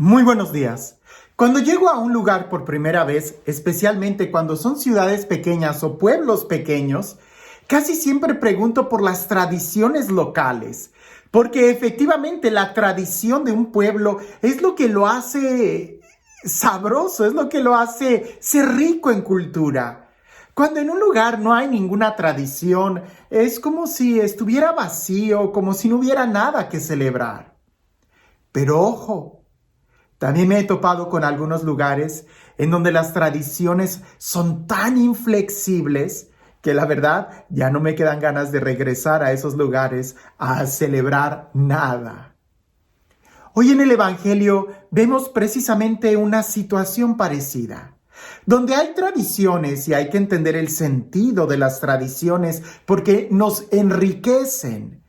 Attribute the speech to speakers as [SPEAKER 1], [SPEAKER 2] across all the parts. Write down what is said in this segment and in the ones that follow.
[SPEAKER 1] Muy buenos días. Cuando llego a un lugar por primera vez, especialmente cuando son ciudades pequeñas o pueblos pequeños, casi siempre pregunto por las tradiciones locales, porque efectivamente la tradición de un pueblo es lo que lo hace sabroso, es lo que lo hace ser rico en cultura. Cuando en un lugar no hay ninguna tradición, es como si estuviera vacío, como si no hubiera nada que celebrar. Pero ojo, también me he topado con algunos lugares en donde las tradiciones son tan inflexibles que la verdad ya no me quedan ganas de regresar a esos lugares a celebrar nada. Hoy en el Evangelio vemos precisamente una situación parecida, donde hay tradiciones y hay que entender el sentido de las tradiciones porque nos enriquecen.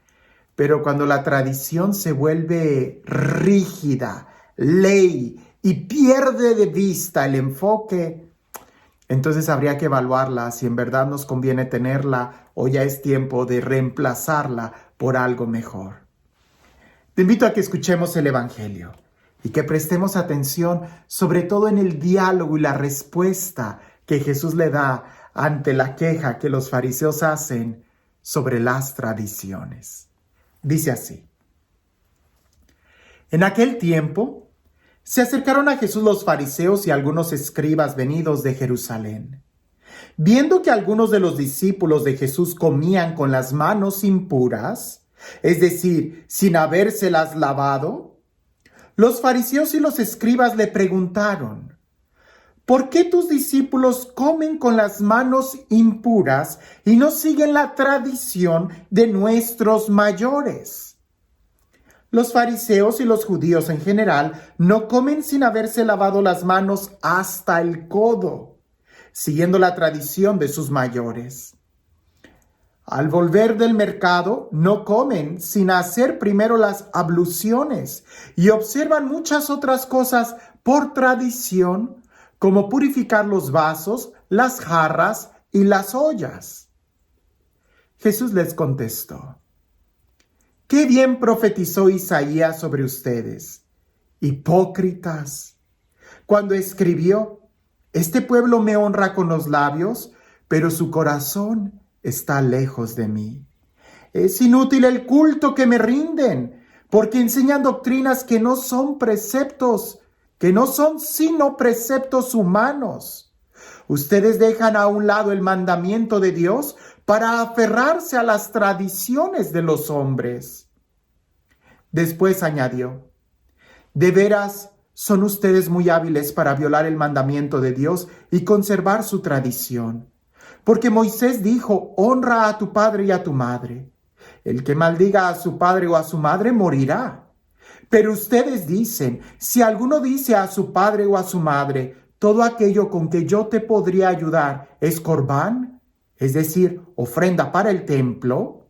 [SPEAKER 1] Pero cuando la tradición se vuelve rígida, ley y pierde de vista el enfoque, entonces habría que evaluarla si en verdad nos conviene tenerla o ya es tiempo de reemplazarla por algo mejor. Te invito a que escuchemos el Evangelio y que prestemos atención sobre todo en el diálogo y la respuesta que Jesús le da ante la queja que los fariseos hacen sobre las tradiciones. Dice así: En aquel tiempo se acercaron a Jesús los fariseos y algunos escribas venidos de Jerusalén. Viendo que algunos de los discípulos de Jesús comían con las manos impuras, es decir, sin habérselas lavado, los fariseos y los escribas le preguntaron: ¿por qué tus discípulos comen con las manos impuras y no siguen la tradición de nuestros mayores? Los fariseos y los judíos en general no comen sin haberse lavado las manos hasta el codo, siguiendo la tradición de sus mayores. Al volver del mercado, no comen sin hacer primero las abluciones y observan muchas otras cosas por tradición, como purificar los vasos, las jarras y las ollas. Jesús les contestó: ¡Qué bien profetizó Isaías sobre ustedes, hipócritas! Cuando escribió: Este pueblo me honra con los labios, pero su corazón está lejos de mí. Es inútil el culto que me rinden, porque enseñan doctrinas que no son preceptos, que no son sino preceptos humanos. Ustedes dejan a un lado el mandamiento de Dios para aferrarse a las tradiciones de los hombres. Después añadió: de veras son ustedes muy hábiles para violar el mandamiento de Dios y conservar su tradición. Porque Moisés dijo: honra a tu padre y a tu madre. El que maldiga a su padre o a su madre morirá. Pero ustedes dicen: si alguno dice a su padre o a su madre, todo aquello con que yo te podría ayudar es corbán, es decir, ofrenda para el templo,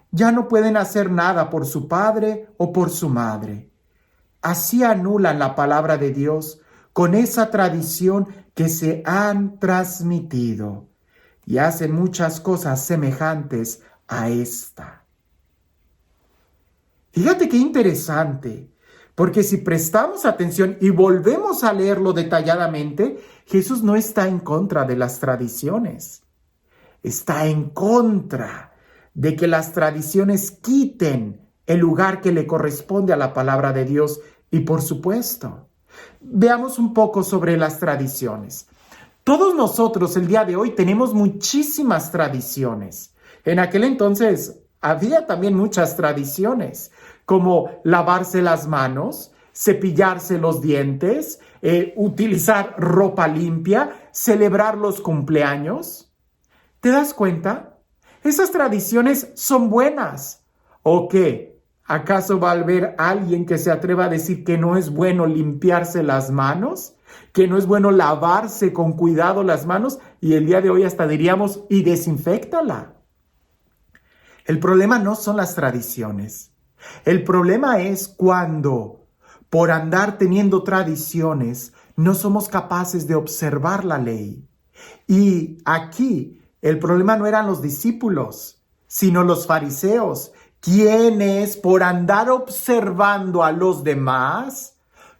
[SPEAKER 1] ya no pueden hacer nada por su padre o por su madre. Así anulan la palabra de Dios con esa tradición que se han transmitido y hacen muchas cosas semejantes a esta. Fíjate qué interesante, porque si prestamos atención y volvemos a leerlo detalladamente, Jesús no está en contra de las tradiciones. Está en contra de que las tradiciones quiten el lugar que le corresponde a la palabra de Dios. Y por supuesto, veamos un poco sobre las tradiciones. Todos nosotros el día de hoy tenemos muchísimas tradiciones. En aquel entonces había también muchas tradiciones, como lavarse las manos, cepillarse los dientes, utilizar ropa limpia, celebrar los cumpleaños. ¿Te das cuenta? Esas tradiciones son buenas. ¿O qué? ¿Acaso va a haber alguien que se atreva a decir que no es bueno limpiarse las manos? ¿Que no es bueno lavarse con cuidado las manos? Y el día de hoy hasta diríamos: y desinféctala. El problema no son las tradiciones. El problema es cuando, por andar teniendo tradiciones, no somos capaces de observar la ley. Y aquí el problema no eran los discípulos, sino los fariseos, quienes por andar observando a los demás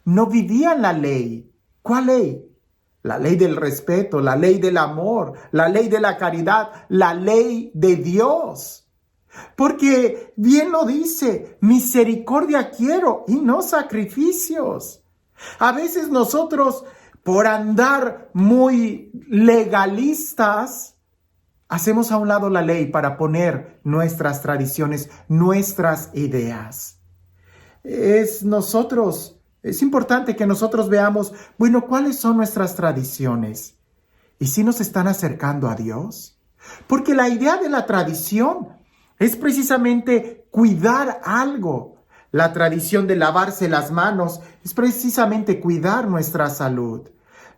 [SPEAKER 1] no vivían la ley. ¿Cuál ley? La ley del respeto, la ley del amor, la ley de la caridad, la ley de Dios. Porque bien lo dice, misericordia quiero y no sacrificios. A veces nosotros, por andar muy legalistas, hacemos a un lado la ley para poner nuestras tradiciones, nuestras ideas. Es importante que nosotros veamos, bueno, ¿cuáles son nuestras tradiciones? ¿Y si nos están acercando a Dios? Porque la idea de la tradición es precisamente cuidar algo. La tradición de lavarse las manos es precisamente cuidar nuestra salud.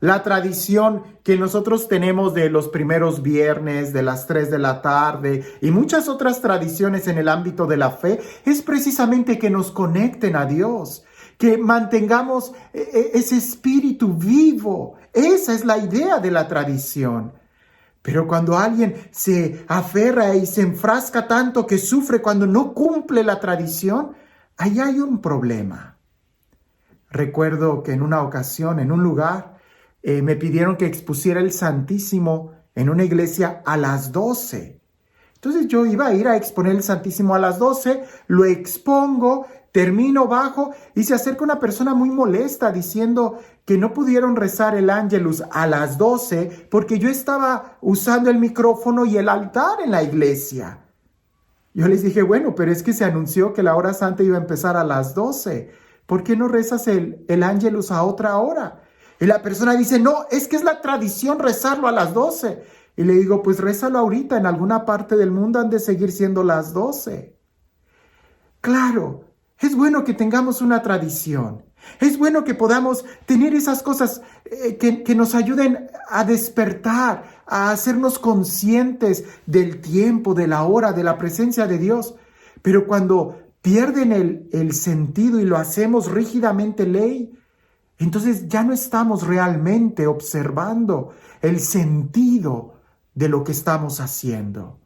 [SPEAKER 1] La tradición que nosotros tenemos de los primeros viernes, de las 3 de la tarde y muchas otras tradiciones en el ámbito de la fe es precisamente que nos conecten a Dios, que mantengamos ese espíritu vivo. Esa es la idea de la tradición. Pero cuando alguien se aferra y se enfrasca tanto que sufre cuando no cumple la tradición, ahí hay un problema. Recuerdo que en una ocasión, en un lugar, me pidieron que expusiera el Santísimo en una iglesia a las 12. Entonces yo iba a ir a exponer el Santísimo a las 12, lo expongo, termino, bajo y se acerca una persona muy molesta diciendo que no pudieron rezar el Ángelus a las 12 porque yo estaba usando el micrófono y el altar en la iglesia. Yo les dije, bueno, pero es que se anunció que la hora santa iba a empezar a las 12. ¿Por qué no rezas el Ángelus a otra hora? Y la persona dice, no, es que es la tradición rezarlo a las 12. Y le digo, pues rézalo ahorita, en alguna parte del mundo han de seguir siendo las 12. Claro, es bueno que tengamos una tradición. Es bueno que podamos tener esas cosas que nos ayuden a despertar, a hacernos conscientes del tiempo, de la hora, de la presencia de Dios. Pero cuando pierden el sentido y lo hacemos rígidamente ley, entonces ya no estamos realmente observando el sentido de lo que estamos haciendo.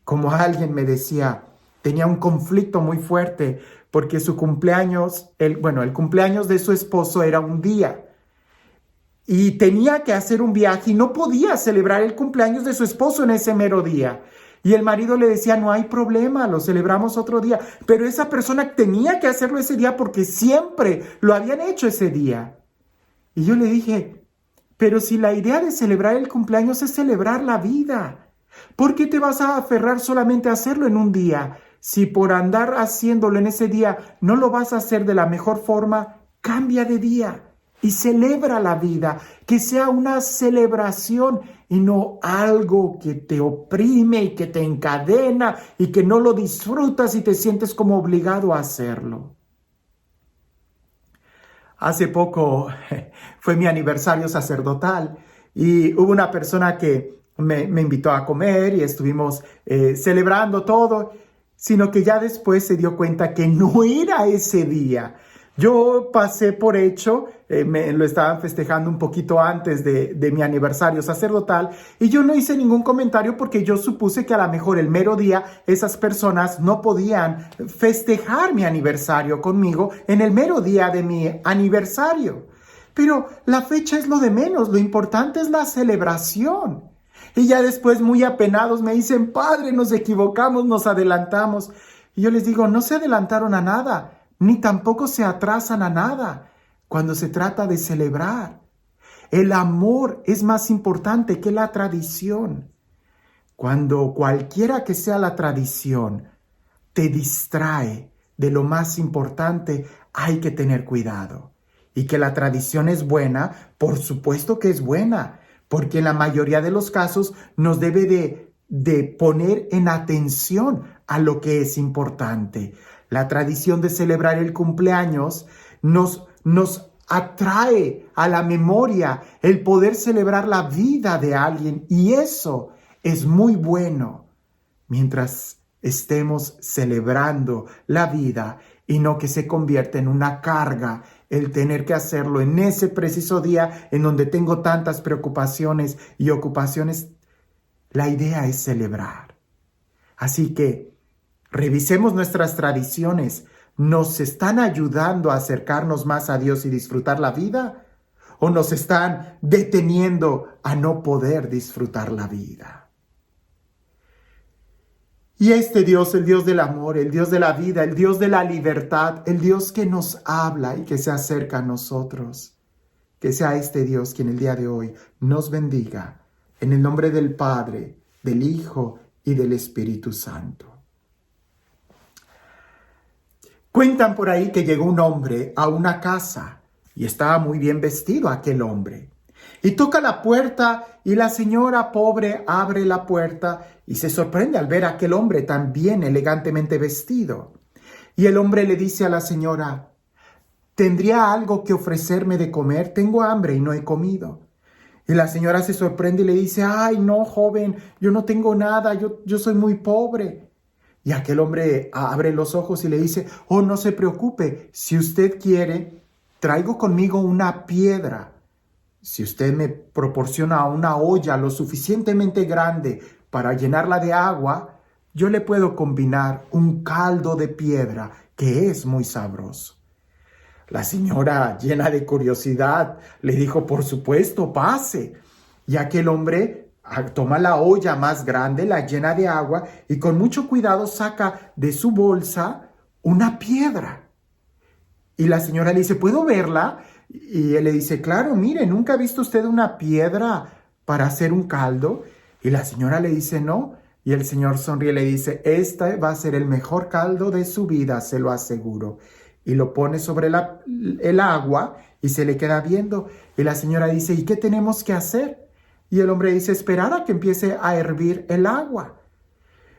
[SPEAKER 1] Como alguien me decía, tenía un conflicto muy fuerte porque su cumpleaños, el cumpleaños de su esposo era un día y tenía que hacer un viaje y no podía celebrar el cumpleaños de su esposo en ese mero día. Y el marido le decía, no hay problema, lo celebramos otro día. Pero esa persona tenía que hacerlo ese día porque siempre lo habían hecho ese día. Y yo le dije, pero si la idea de celebrar el cumpleaños es celebrar la vida, ¿por qué te vas a aferrar solamente a hacerlo en un día? Si por andar haciéndolo en ese día no lo vas a hacer de la mejor forma, cambia de día y celebra la vida, que sea una celebración y no algo que te oprime y que te encadena y que no lo disfrutas y te sientes como obligado a hacerlo. Hace poco fue mi aniversario sacerdotal y hubo una persona que me invitó a comer y estuvimos celebrando todo, sino que ya después se dio cuenta que no era ese día. Yo pasé por hecho, lo estaban festejando un poquito antes de mi aniversario sacerdotal y yo no hice ningún comentario porque yo supuse que a lo mejor el mero día esas personas no podían festejar mi aniversario conmigo en el mero día de mi aniversario. Pero la fecha es lo de menos, lo importante es la celebración. Y ya después muy apenados me dicen, padre, nos equivocamos, nos adelantamos. Y yo les digo, no se adelantaron a nada, ni tampoco se atrasan a nada cuando se trata de celebrar. El amor es más importante que la tradición. Cuando cualquiera que sea la tradición te distrae de lo más importante, hay que tener cuidado. Y que la tradición es buena, por supuesto que es buena, porque en la mayoría de los casos nos debe de poner en atención a lo que es importante. La tradición de celebrar el cumpleaños nos atrae a la memoria el poder celebrar la vida de alguien y eso es muy bueno mientras estemos celebrando la vida y no que se convierta en una carga el tener que hacerlo en ese preciso día en donde tengo tantas preocupaciones y ocupaciones. La idea es celebrar. Así que revisemos nuestras tradiciones, ¿nos están ayudando a acercarnos más a Dios y disfrutar la vida? ¿O nos están deteniendo a no poder disfrutar la vida? Y este Dios, el Dios del amor, el Dios de la vida, el Dios de la libertad, el Dios que nos habla y que se acerca a nosotros, que sea este Dios quien el día de hoy nos bendiga, en el nombre del Padre, del Hijo y del Espíritu Santo. Cuentan por ahí que llegó un hombre a una casa y estaba muy bien vestido aquel hombre. Y toca la puerta y la señora pobre abre la puerta y se sorprende al ver a aquel hombre tan bien elegantemente vestido. Y el hombre le dice a la señora: ¿tendría algo que ofrecerme de comer? Tengo hambre y no he comido. Y la señora se sorprende y le dice: ay, no, joven, yo no tengo nada, yo soy muy pobre. Y aquel hombre abre los ojos y le dice: oh, no se preocupe, si usted quiere, traigo conmigo una piedra. Si usted me proporciona una olla lo suficientemente grande para llenarla de agua, yo le puedo combinar un caldo de piedra que es muy sabroso. La señora, llena de curiosidad, le dijo: por supuesto, pase. Y aquel hombre toma la olla más grande, la llena de agua y con mucho cuidado saca de su bolsa una piedra. Y la señora le dice: ¿puedo verla? Y él le dice: claro, mire, ¿nunca ha visto usted una piedra para hacer un caldo? Y la señora le dice: no. Y el señor sonríe y le dice: este va a ser el mejor caldo de su vida, se lo aseguro. Y lo pone sobre el agua y se le queda viendo. Y la señora dice: ¿y qué tenemos que hacer? Y el hombre dice: esperar a que empiece a hervir el agua.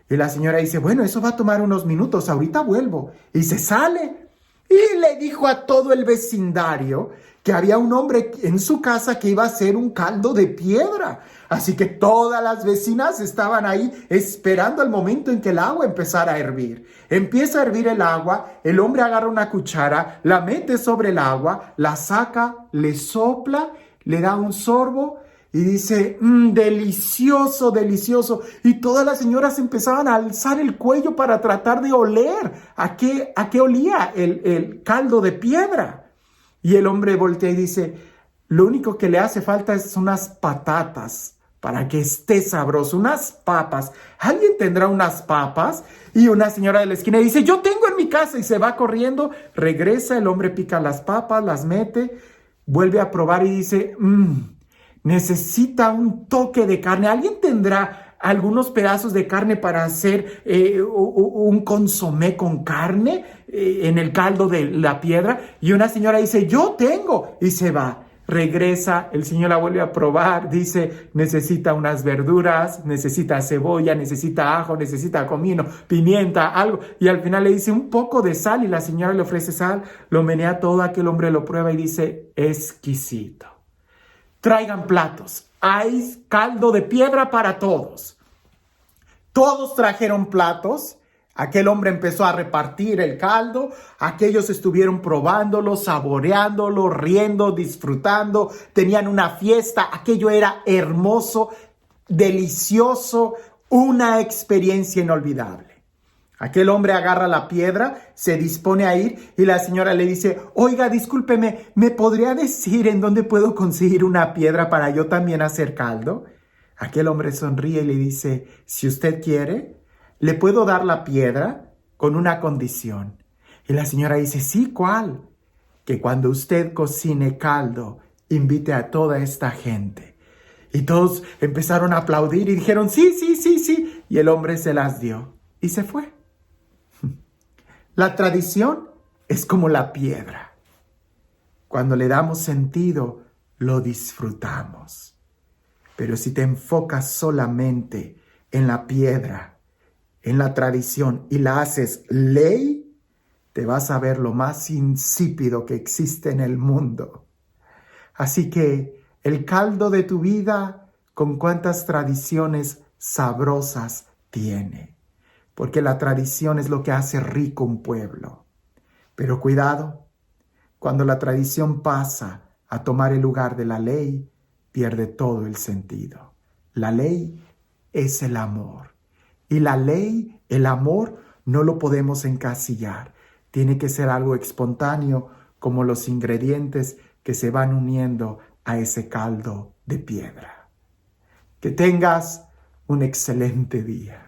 [SPEAKER 1] Y la señora dice: bueno, eso va a tomar unos minutos, ahorita vuelvo. Y se sale. Y le dijo a todo el vecindario que había un hombre en su casa que iba a hacer un caldo de piedra. Así que todas las vecinas estaban ahí esperando el momento en que el agua empezara a hervir. Empieza a hervir el agua, el hombre agarra una cuchara, la mete sobre el agua, la saca, le sopla, le da un sorbo y dice: delicioso, delicioso. Y todas las señoras empezaban a alzar el cuello para tratar de oler a qué olía el caldo de piedra. Y el hombre voltea y dice: lo único que le hace falta es unas patatas para que esté sabroso, unas papas. ¿Alguien tendrá unas papas? Y una señora de la esquina dice: yo tengo en mi casa, y se va corriendo, regresa, el hombre pica las papas, las mete, vuelve a probar y dice: necesita un toque de carne. ¿Alguien tendrá algunos pedazos de carne para hacer un consomé con carne en el caldo de la piedra? Y una señora dice: yo tengo, y se va. Regresa, el señor la vuelve a probar, dice: necesita unas verduras, necesita cebolla, necesita ajo, necesita comino, pimienta, algo. Y al final le dice: un poco de sal, y la señora le ofrece sal, lo menea todo, aquel hombre lo prueba y dice: exquisito. Traigan platos, hay caldo de piedra para todos. Todos trajeron platos. Aquel hombre empezó a repartir el caldo, aquellos estuvieron probándolo, saboreándolo, riendo, disfrutando, tenían una fiesta, aquello era hermoso, delicioso, una experiencia inolvidable. Aquel hombre agarra la piedra, se dispone a ir y la señora le dice: oiga, discúlpeme, ¿me podría decir en dónde puedo conseguir una piedra para yo también hacer caldo? Aquel hombre sonríe y le dice: si usted quiere, le puedo dar la piedra con una condición. Y la señora dice: sí, ¿cuál? Que cuando usted cocine caldo, invite a toda esta gente. Y todos empezaron a aplaudir y dijeron: sí, sí, sí, sí. Y el hombre se las dio y se fue. La tradición es como la piedra. Cuando le damos sentido, lo disfrutamos. Pero si te enfocas solamente en la piedra, en la tradición, y la haces ley, te vas a ver lo más insípido que existe en el mundo. Así que el caldo de tu vida, ¿con cuántas tradiciones sabrosas tiene? Porque la tradición es lo que hace rico un pueblo. Pero cuidado, cuando la tradición pasa a tomar el lugar de la ley, pierde todo el sentido. La ley es el amor. Y la ley, el amor, no lo podemos encasillar. Tiene que ser algo espontáneo, como los ingredientes que se van uniendo a ese caldo de piedra. Que tengas un excelente día.